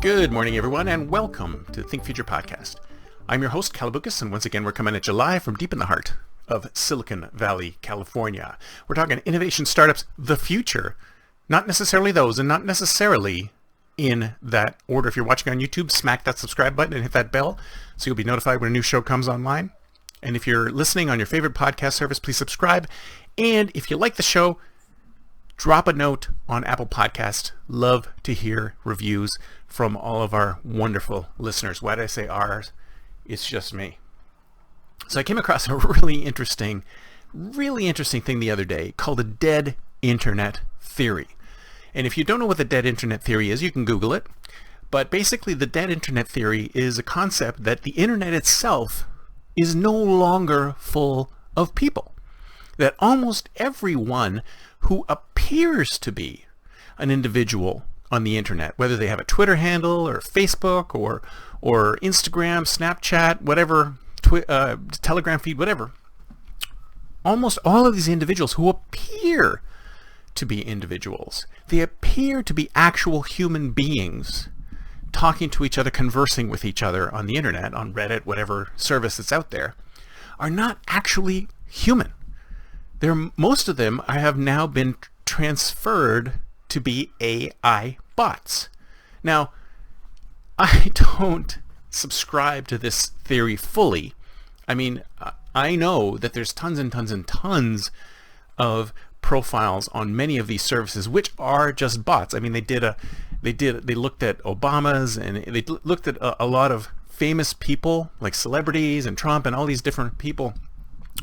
Good morning, everyone, and welcome to the Think Future podcast. I'm your host, Calabucas, and once again, we're coming at you live from deep in the heart of Silicon Valley, California. We're talking innovation startups, the future, not necessarily those, and not necessarily in that order. If you're watching on YouTube, smack that subscribe button and hit that bell so you'll be notified when a new show comes online. And if you're listening on your favorite podcast service, please subscribe. And if you like the show, drop a note on Apple Podcast. Love to hear reviews from all of our wonderful listeners. Why did I say ours? It's just me. So I came across a really interesting thing the other day called a dead internet theory. And if you don't know what the dead internet theory is, you can Google it. But basically, the dead internet theory is a concept that the internet itself is no longer full of people. That almost everyone who appears to be an individual on the internet, whether they have a Twitter handle or Facebook or Instagram, Snapchat, whatever, Telegram feed, whatever, almost all of these individuals who appear to be individuals, they appear to be actual human beings talking to each other, conversing with each other on the internet, on Reddit, whatever service that's out there, are not actually human. Most of them have now been transferred to be AI bots. Now, I don't subscribe to this theory fully. I mean, I know that there's tons and tons and tons of profiles on many of these services which are just bots. I mean, they looked at Obama's, and they looked at a lot of famous people like celebrities and Trump and all these different people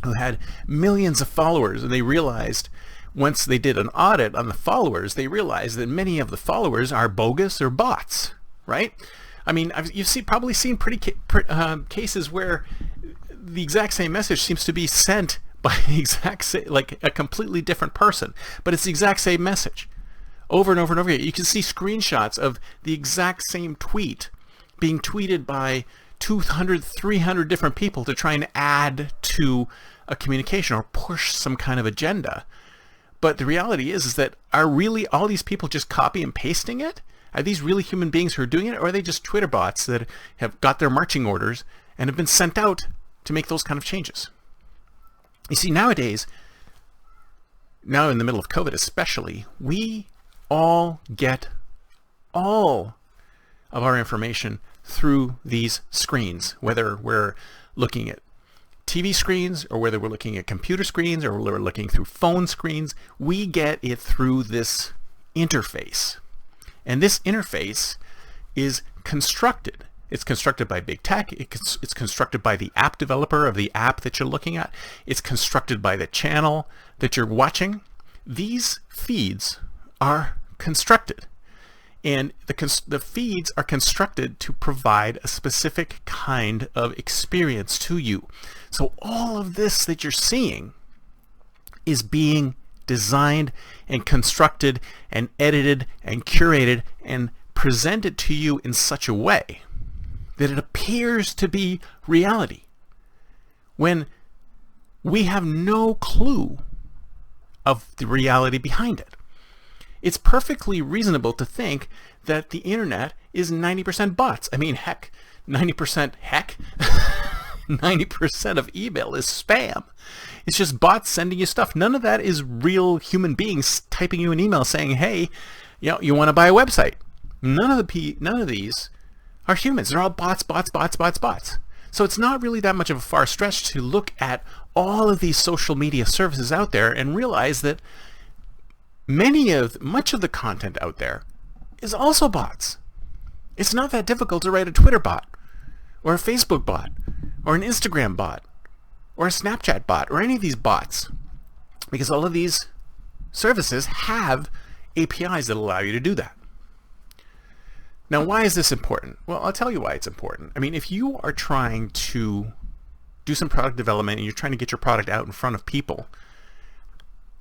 who had millions of followers, and they realized once they did an audit on the followers, they realized that many of the followers are bogus or bots, right? I mean, you've probably seen cases where the exact same message seems to be sent by the exact same, like a completely different person, but it's the exact same message over and over and over again. You can see screenshots of the exact same tweet being tweeted by 200, 300 different people to try and add to a communication or push some kind of agenda. But the reality is that are really all these people just copy and pasting it? Are these really human beings who are doing it, or are they just Twitter bots that have got their marching orders and have been sent out to make those kind of changes? You see, nowadays, now in the middle of COVID especially, we all get all of our information through these screens, whether we're looking at TV screens or whether we're looking at computer screens or we're looking through phone screens. We get it through this interface. And this interface is constructed. It's constructed by big tech. It's constructed by the app developer of the app that you're looking at. It's constructed by the channel that you're watching. These feeds are constructed. And the feeds are constructed to provide a specific kind of experience to you. So all of this that you're seeing is being designed and constructed and edited and curated and presented to you in such a way that it appears to be reality, when we have no clue of the reality behind it. It's perfectly reasonable to think that the internet is 90% bots. I mean, 90% of email is spam. It's just bots sending you stuff. None of that is real human beings typing you an email saying, hey, you want to buy a website. None of these are humans. They're all bots. So it's not really that much of a far stretch to look at all of these social media services out there and realize that much of the content out there is also bots. It's not that difficult to write a Twitter bot or a Facebook bot or an Instagram bot or a Snapchat bot or any of these bots, because all of these services have APIs that allow you to do that. Now, why is this important? Well, I'll tell you why it's important. I mean, if you are trying to do some product development and you're trying to get your product out in front of people,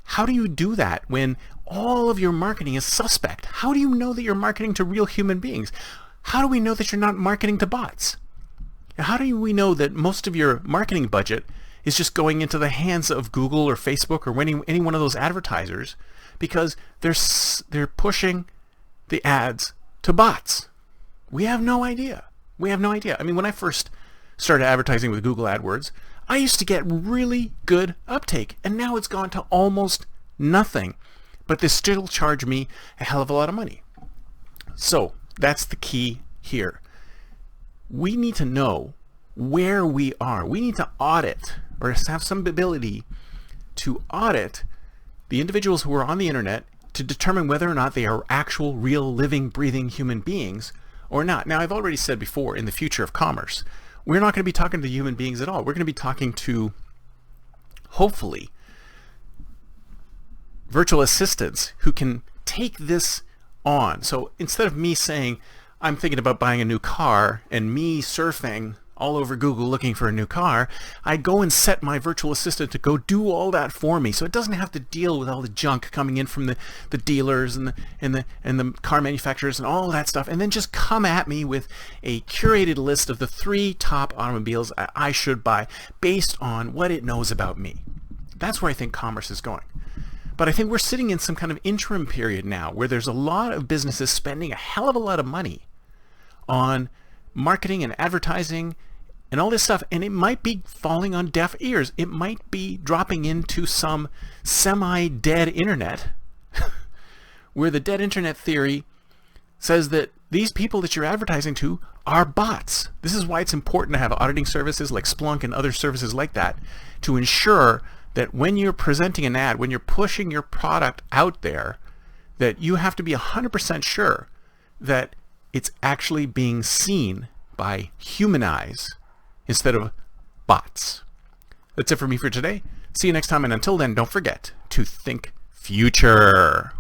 how do you do that when all of your marketing is suspect? How do you know that you're marketing to real human beings? How do we know that you're not marketing to bots? How do we know that most of your marketing budget is just going into the hands of Google or Facebook or any one of those advertisers because they're pushing the ads to bots? We have no idea. We have no idea. I mean, when I first started advertising with Google AdWords, I used to get really good uptake, and now it's gone to almost nothing. But they still charge me a hell of a lot of money. So that's the key here. We need to know where we are. We need to audit, or have some ability to audit the individuals who are on the internet to determine whether or not they are actual, real, living, breathing human beings or not. Now, I've already said before, in the future of commerce, we're not going to be talking to human beings at all. We're going to be talking to, hopefully, virtual assistants who can take this on. So instead of me saying, I'm thinking about buying a new car, and me surfing all over Google looking for a new car, I go and set my virtual assistant to go do all that for me, so it doesn't have to deal with all the junk coming in from the dealers and the car manufacturers and all that stuff, and then just come at me with a curated list of the 3 top automobiles I should buy based on what it knows about me. That's where I think commerce is going. But I think we're sitting in some kind of interim period now where there's a lot of businesses spending a hell of a lot of money on marketing and advertising and all this stuff, and it might be falling on deaf ears. It might be dropping into some semi-dead internet where the dead internet theory says that these people that you're advertising to are bots. This is why it's important to have auditing services like Splunk and other services like that to ensure that when you're presenting an ad, when you're pushing your product out there, that you have to be 100% sure that it's actually being seen by human eyes instead of bots. That's it for me for today. See you next time, and until then, don't forget to think future.